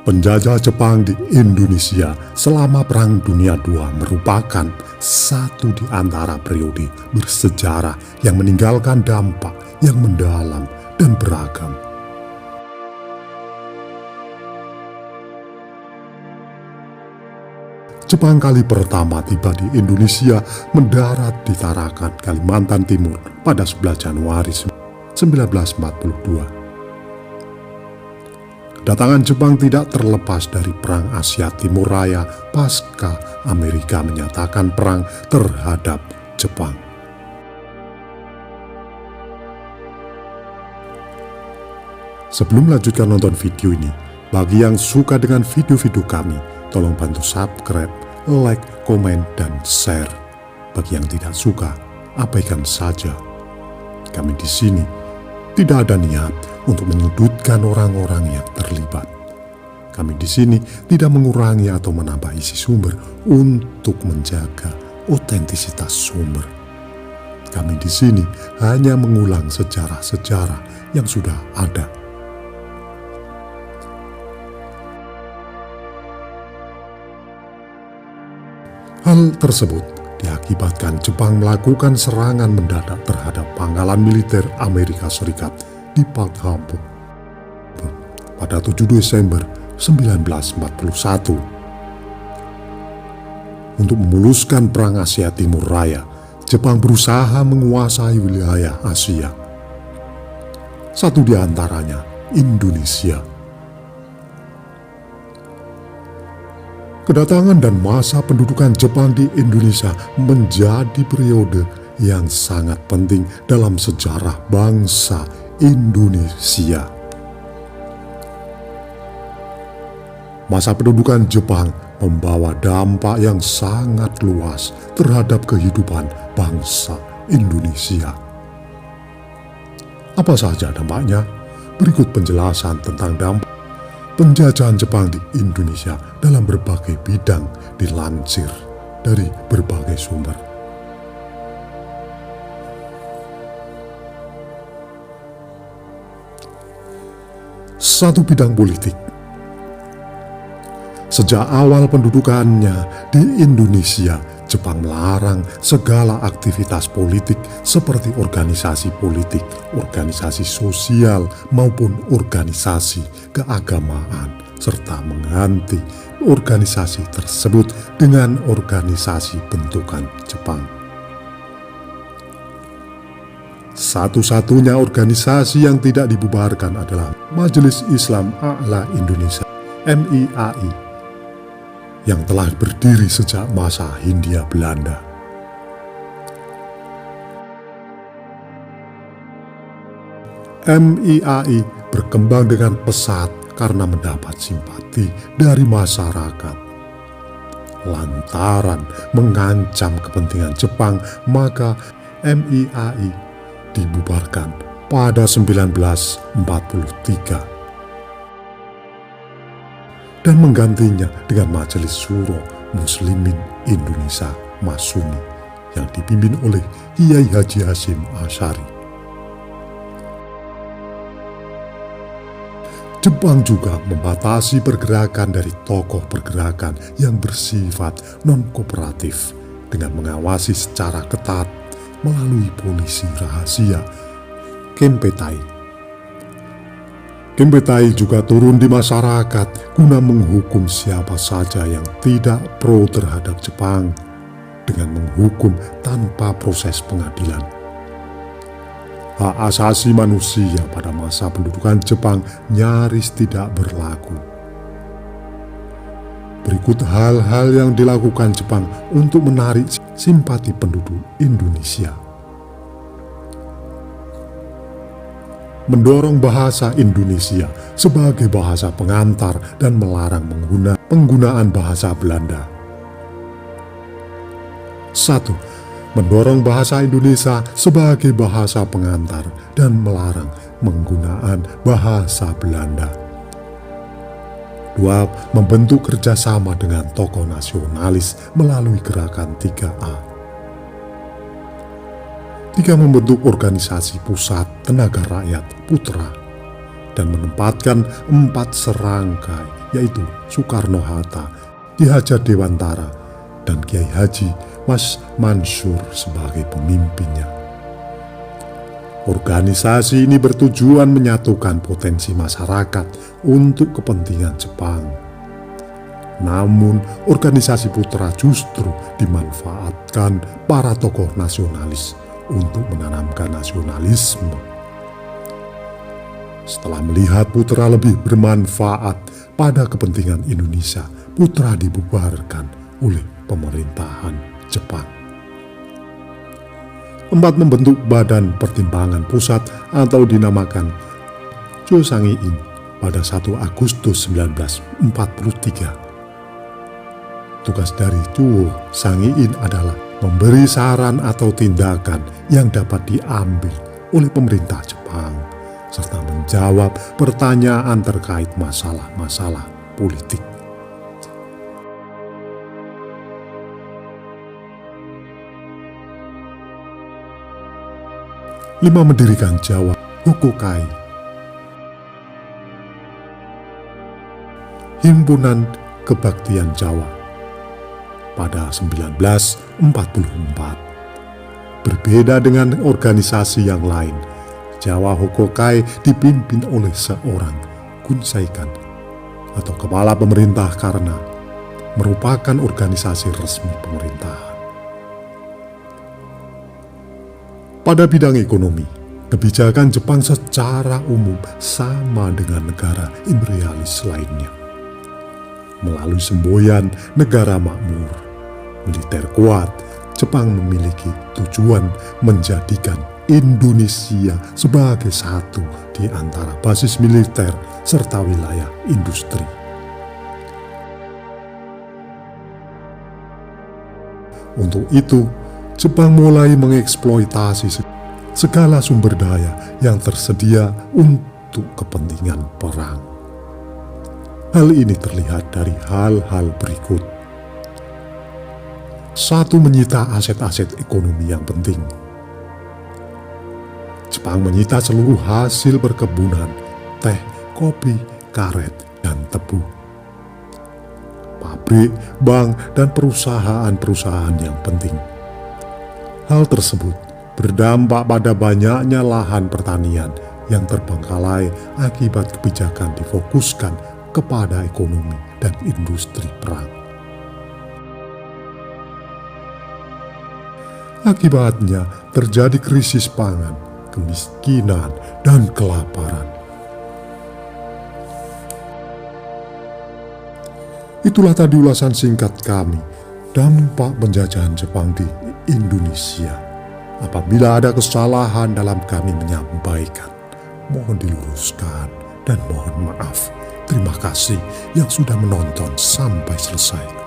Penjajah Jepang di Indonesia selama Perang Dunia II merupakan satu di antara periode bersejarah yang meninggalkan dampak yang mendalam dan beragam. Jepang kali pertama tiba di Indonesia mendarat di Tarakan, Kalimantan Timur pada 11 Januari 1942. Kedatangan Jepang tidak terlepas dari Perang Asia Timur Raya pasca Amerika menyatakan perang terhadap Jepang. Sebelum melanjutkan nonton video ini, bagi yang suka dengan video-video kami, tolong bantu subscribe, like, komen, dan share. Bagi yang tidak suka, abaikan saja. Kami di sini tidak ada niat untuk menyudutkan orang-orang yang terlibat. Kami di sini tidak mengurangi atau menambah isi sumber untuk menjaga otentisitas sumber. Kami di sini hanya mengulang sejarah-sejarah yang sudah ada. Hal tersebut diakibatkan Jepang melakukan serangan mendadak terhadap pangkalan militer Amerika Serikat di Pearl Harbor pada 7 Desember 1941. Untuk memuluskan Perang Asia Timur Raya, Jepang berusaha menguasai wilayah Asia. Satu di antaranya Indonesia. Kedatangan dan masa pendudukan Jepang di Indonesia menjadi periode yang sangat penting dalam sejarah bangsa Indonesia. Masa pendudukan Jepang membawa dampak yang sangat luas terhadap kehidupan bangsa Indonesia. Apa saja dampaknya? Berikut penjelasan tentang dampak penjajahan Jepang di Indonesia dalam berbagai bidang dilansir dari berbagai sumber. Satu, bidang politik. Sejak awal pendudukannya di Indonesia, Jepang melarang segala aktivitas politik seperti organisasi politik, organisasi sosial, maupun organisasi keagamaan, serta mengganti organisasi tersebut dengan organisasi bentukan Jepang. Satu-satunya organisasi yang tidak dibubarkan adalah Majelis Islam A'la Indonesia (MIAI) yang telah berdiri sejak masa Hindia Belanda. MIAI berkembang dengan pesat karena mendapat simpati dari masyarakat. Lantaran mengancam kepentingan Jepang, maka MIAI dibubarkan pada 1943 dan menggantinya dengan Majelis Syuro Muslimin Indonesia (MASUMI) yang dipimpin oleh Kiai Haji Hasyim Asy'ari. Jepang juga membatasi pergerakan dari tokoh pergerakan yang bersifat non-kooperatif dengan mengawasi secara ketat melalui polisi rahasia Kempeitai. Kempeitai juga turun di masyarakat guna menghukum siapa saja yang tidak pro terhadap Jepang dengan menghukum tanpa proses pengadilan. Hak asasi manusia pada masa pendudukan Jepang nyaris tidak berlaku. Berikut hal-hal yang dilakukan Jepang untuk menarik simpati penduduk Indonesia. Mendorong bahasa Indonesia sebagai bahasa pengantar dan melarang penggunaan bahasa Belanda. 1. Mendorong bahasa Indonesia sebagai bahasa pengantar dan melarang penggunaan bahasa Belanda. 2. Membentuk kerjasama dengan tokoh nasionalis melalui gerakan 3A. 3. Membentuk organisasi pusat tenaga rakyat Putra dan menempatkan 4 serangkai yaitu Soekarno-Hatta, Ki Hajar Dewantara, dan Kiai Haji Mas Mansur sebagai pemimpinnya. Organisasi ini bertujuan menyatukan potensi masyarakat untuk kepentingan Jepang. Namun, organisasi putra justru dimanfaatkan para tokoh nasionalis untuk menanamkan nasionalisme. Setelah melihat putra lebih bermanfaat pada kepentingan Indonesia, putra dibubarkan oleh pemerintahan Jepang. 4. Membentuk Badan Pertimbangan Pusat atau dinamakan Chosangiin pada 1 Agustus 1943. Tugas dari Chosangiin adalah memberi saran atau tindakan yang dapat diambil oleh pemerintah Jepang, serta menjawab pertanyaan terkait masalah-masalah politik. 5. Mendirikan Jawa Hokokai, Himpunan Kebaktian Jawa, pada 1944. Berbeda dengan organisasi yang lain, Jawa Hokokai dipimpin oleh seorang Gunsaikan atau kepala pemerintah karena merupakan organisasi resmi pemerintahan. Pada bidang ekonomi, kebijakan Jepang secara umum sama dengan negara imperialis lainnya. Melalui semboyan negara makmur, militer kuat, Jepang memiliki tujuan menjadikan Indonesia sebagai satu di antara basis militer serta wilayah industri. Untuk itu, Jepang mulai mengeksploitasi segala sumber daya yang tersedia untuk kepentingan perang. Hal ini terlihat dari hal-hal berikut. 1. Menyita aset-aset ekonomi yang penting. Jepang menyita seluruh hasil perkebunan, teh, kopi, karet, dan tebu. Pabrik, bank, dan perusahaan-perusahaan yang penting. Hal tersebut berdampak pada banyaknya lahan pertanian yang terbengkalai akibat kebijakan difokuskan kepada ekonomi dan industri perang. Akibatnya terjadi krisis pangan, kemiskinan, dan kelaparan. Itulah tadi ulasan singkat kami, dampak penjajahan Jepang di Indonesia. Apabila ada kesalahan dalam kami menyampaikan, mohon diluruskan dan mohon maaf. Terima kasih yang sudah menonton sampai selesai.